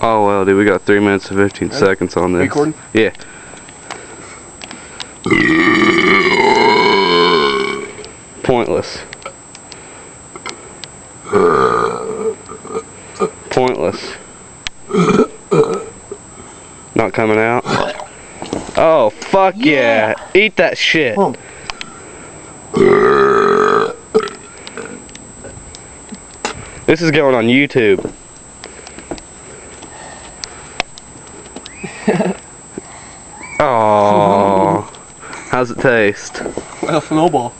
Oh well, dude, we got 3 minutes and 15 seconds on this. Recording? Yeah. Pointless. Pointless. Not coming out. Oh, fuck yeah. Eat that shit. This is going on YouTube. Oh, how's it taste? Well, snowball.